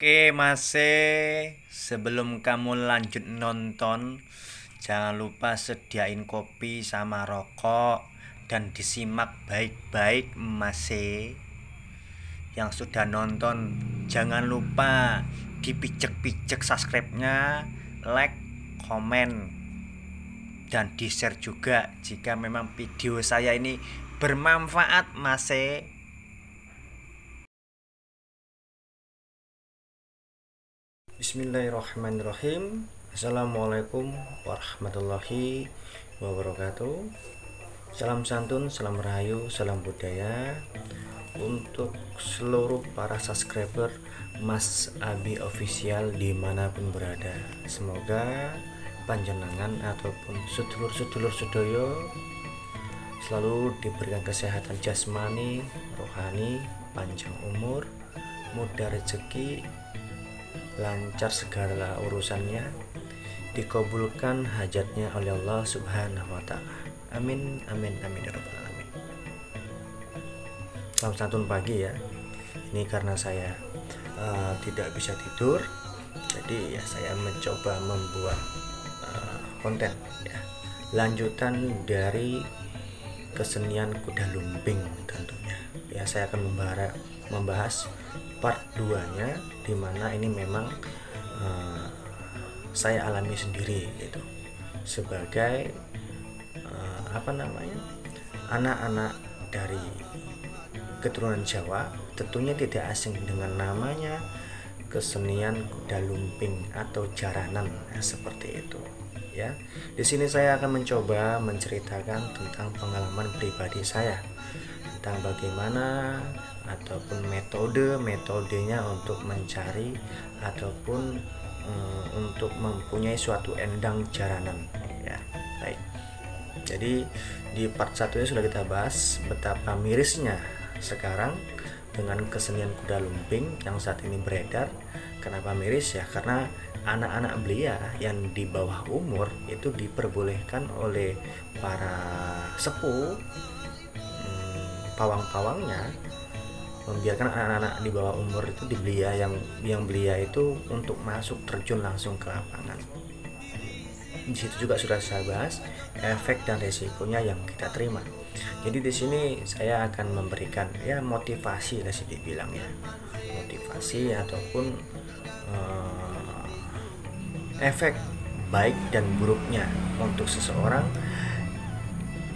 Oke, sebelum kamu lanjut nonton, jangan lupa sediain kopi sama rokok dan disimak baik-baik, Mase. Yang sudah nonton, jangan lupa dipicek-picek subscribe-nya, like, komen, dan di-share juga jika memang video saya ini bermanfaat, Mase. Bismillahirrahmanirrahim. Assalamualaikum warahmatullahi wabarakatuh. Salam santun, salam rahayu, salam budaya untuk seluruh para subscriber Mas Abi Official dimanapun berada. Semoga panjenengan ataupun sedulur-sedulur sedoyo selalu diberikan kesehatan jasmani, rohani, panjang umur, mudah rezeki, lancar segala urusannya, dikabulkan hajatnya oleh Allah Subhanahu wa Ta'ala. Amin, amin, amin ya rabbal alamin. Salam santun pagi ya. Ini karena saya tidak bisa tidur, jadi ya saya mencoba membuat konten ya, lanjutan dari kesenian kuda lumping tentunya. Ya, saya akan membahas part 2-nya, dimana ini memang saya alami sendiri gitu, sebagai anak-anak dari keturunan Jawa, tentunya tidak asing dengan namanya kesenian kuda lumping atau jaranan seperti itu ya. Di sini saya akan mencoba menceritakan tentang pengalaman pribadi saya, tentang bagaimana ataupun metodenya untuk mencari ataupun untuk mempunyai suatu endang jaranan ya. Baik, jadi di part 1 sudah kita bahas betapa mirisnya sekarang dengan kesenian kuda lumping yang saat ini beredar. Kenapa miris ya? Karena anak-anak belia yang di bawah umur itu diperbolehkan oleh para sepuh, pawang-pawangnya, membiarkan anak-anak di bawah umur itu di belia, yang belia itu untuk masuk terjun langsung ke lapangan. Di situ juga sudah saya bahas efek dan resikonya yang kita terima. Jadi di sini saya akan memberikan ya motivasi, lah dibilang ya, motivasi ataupun efek baik dan buruknya untuk seseorang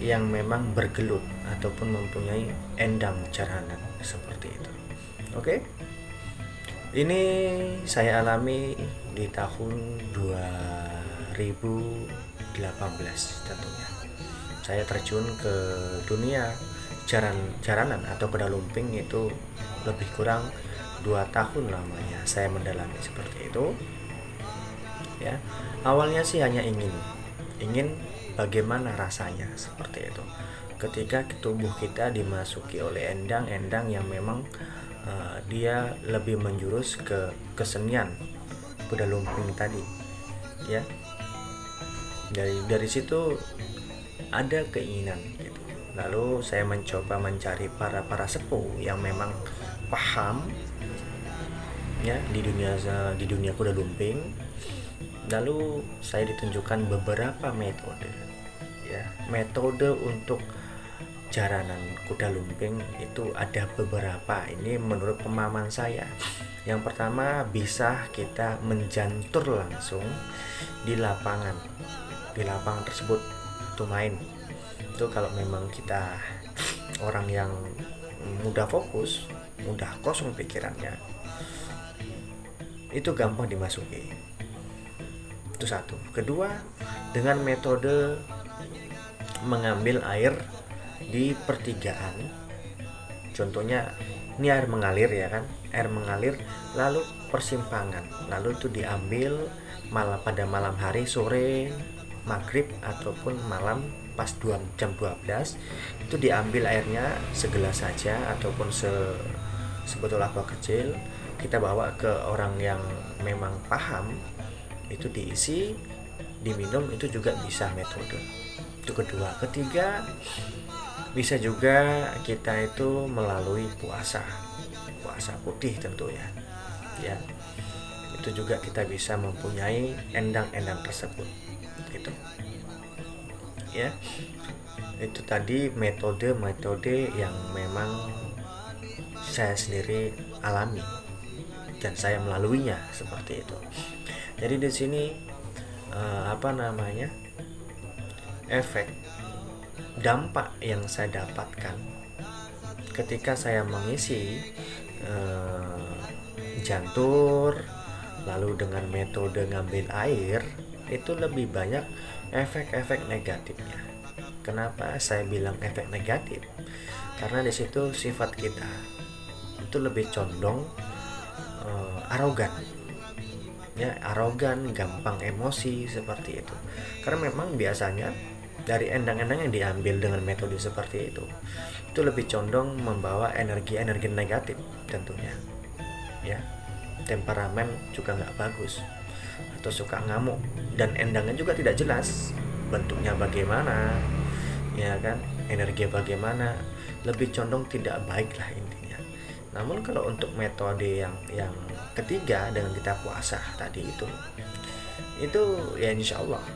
yang memang bergelut ataupun mempunyai endang jaranan seperti itu. Oke? Ini saya alami di tahun 2018 tentunya. Saya terjun ke dunia jaranan atau kuda lumping itu lebih kurang 2 tahun lamanya saya mendalami seperti itu. Ya, awalnya sih hanya ingin bagaimana rasanya seperti itu ketika tubuh kita dimasuki oleh endang yang memang dia lebih menjurus ke kesenian kuda lumping tadi ya. Dari situ ada keinginan gitu. Lalu saya mencoba mencari para sepuh yang memang paham ya di dunia kuda lumping. Lalu saya ditunjukkan beberapa metode untuk jaranan kuda lumping. Itu ada beberapa, ini menurut pemahaman saya. Yang pertama, bisa kita menjantur langsung di lapangan tersebut itu main. Itu kalau memang kita orang yang mudah fokus, mudah kosong pikirannya, itu gampang dimasuki. Itu satu. Kedua, dengan metode mengambil air di pertigaan. Contohnya ini air mengalir ya kan, air mengalir lalu persimpangan, lalu itu diambil pada malam hari, sore, maghrib ataupun malam pas jam 12, itu diambil airnya segelas saja ataupun sebotol aqua kecil, kita bawa ke orang yang memang paham, itu diisi, diminum, itu juga bisa metode. Itu kedua. Ketiga, bisa juga kita itu melalui puasa putih tentunya. ya. Itu juga kita bisa mempunyai endang-endang tersebut gitu ya. Itu tadi metode-metode yang memang saya sendiri alami dan saya melaluinya seperti itu. Jadi di sini efek dampak yang saya dapatkan ketika saya mengisi jantur lalu dengan metode ngambil air, itu lebih banyak efek-efek negatifnya. Kenapa saya bilang efek negatif? Karena di situ sifat kita itu lebih condong arogan, ya, arogan, gampang emosi seperti itu. Karena memang biasanya dari endang-endang yang diambil dengan metode seperti itu lebih condong membawa energi-energi negatif tentunya, ya. Temperamen juga nggak bagus, atau suka ngamuk, dan endangnya juga tidak jelas bentuknya bagaimana, ya kan, energi bagaimana, lebih condong tidak baik lah intinya. Namun kalau untuk metode yang ketiga dengan kita puasa tadi itu ya insya Allah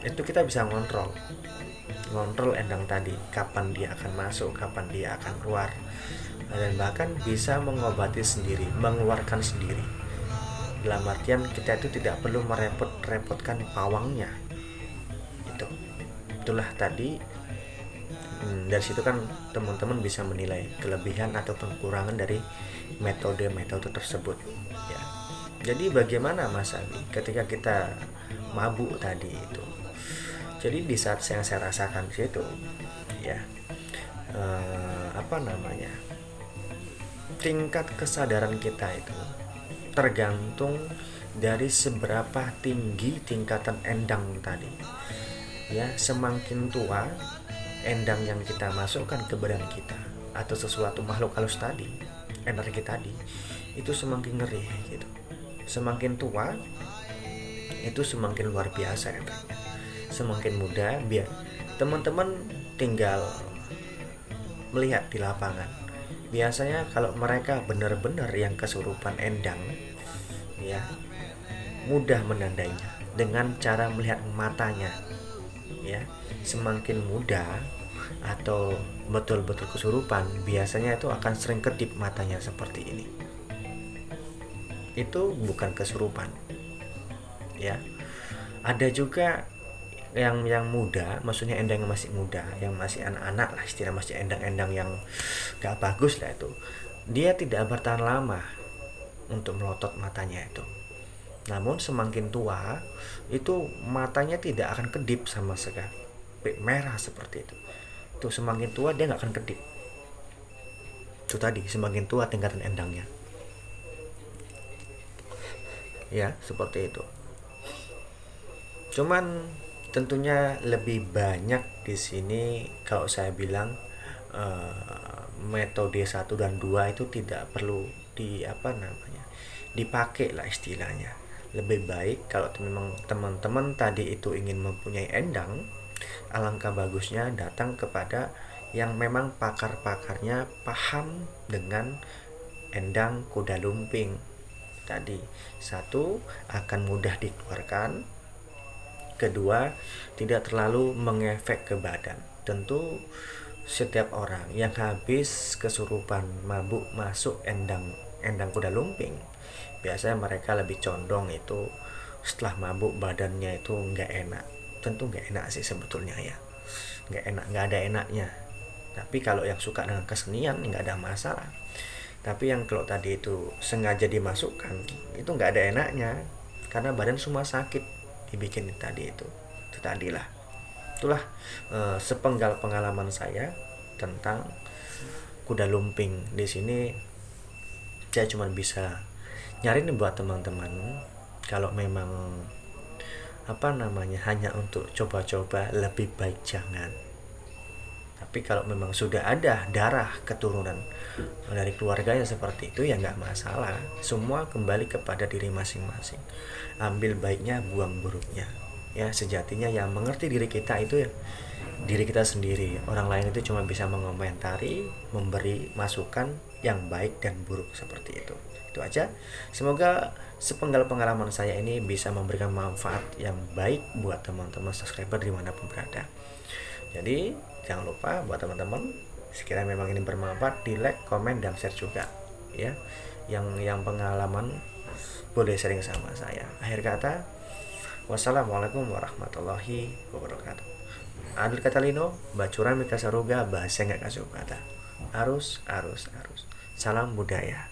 itu kita bisa ngontrol endang tadi, kapan dia akan masuk, kapan dia akan keluar, dan bahkan bisa mengobati sendiri, mengeluarkan sendiri. Dalam artian kita itu tidak perlu merepot-repotkan pawangnya. Itulah tadi. Dari situ kan teman-teman bisa menilai kelebihan atau kekurangan dari metode-metode tersebut, ya. Jadi bagaimana Mas Abi ketika kita mabuk tadi itu? Jadi di saat yang saya rasakan di situ, ya, tingkat kesadaran kita itu tergantung dari seberapa tinggi tingkatan endang tadi, ya. Semakin tua endang yang kita masukkan ke badan kita atau sesuatu makhluk halus tadi, energi tadi itu semakin ngeri gitu. Semakin tua itu semakin luar biasa efeknya. Semakin muda, biar teman-teman tinggal melihat di lapangan. Biasanya kalau mereka benar-benar yang kesurupan endang, ya, mudah menandainya dengan cara melihat matanya, ya. Semakin muda atau betul-betul kesurupan, biasanya itu akan sering kedip matanya seperti ini. Itu bukan kesurupan, ya. Ada juga yang muda, maksudnya endang yang masih muda, yang masih anak-anak lah istilah, masih endang-endang yang gak bagus lah itu. Dia tidak bertahan lama untuk melotot matanya itu. Namun semakin tua itu matanya tidak akan kedip sama sekali, merah seperti itu. Tuh semakin tua dia nggak akan kedip. Itu tadi semakin tua tingkatan endangnya, ya, seperti itu. Cuman tentunya lebih banyak di sini kalau saya bilang metode 1 dan 2 itu tidak perlu dipakai lah istilahnya. Lebih baik kalau memang teman-teman tadi itu ingin mempunyai endang, alangkah bagusnya datang kepada yang memang pakar-pakarnya paham dengan endang kuda lumping tadi. Satu, akan mudah dikeluarkan. Kedua, tidak terlalu mengefek ke badan. Tentu setiap orang yang habis kesurupan mabuk masuk endang kuda lumping, biasanya mereka lebih condong itu setelah mabuk badannya itu nggak enak. Tentu nggak enak sih sebetulnya, ya, nggak enak, nggak ada enaknya. Tapi kalau yang suka dengan kesenian nggak ada masalah. Tapi yang kalau tadi itu sengaja dimasukkan itu nggak ada enaknya, karena badan semua sakit dibikin tadi itu tadilah. Itulah sepenggal pengalaman saya tentang kuda lumping. Di sini saya cuma bisa nyariin buat teman-teman, kalau memang hanya untuk coba-coba, lebih baik jangan. Tapi kalau memang sudah ada darah keturunan dari keluarganya seperti itu, ya nggak masalah. Semua kembali kepada diri masing-masing. Ambil baiknya, buang buruknya. Ya, sejatinya yang mengerti diri kita itu ya diri kita sendiri. Orang lain itu cuma bisa mengomentari, memberi masukan yang baik dan buruk seperti itu. Itu aja. Semoga sepenggal pengalaman saya ini bisa memberikan manfaat yang baik buat teman-teman subscriber dimanapun berada. Jadi jangan lupa buat teman-teman, sekiranya memang ini bermanfaat, di like, komen, dan share juga ya. Yang pengalaman boleh sharing sama saya. Akhir kata, wassalamualaikum warahmatullahi wabarakatuh. Adil kata Lino, bacuran mika saruga, bahasa nggak kasih kata. Arus. Salam budaya.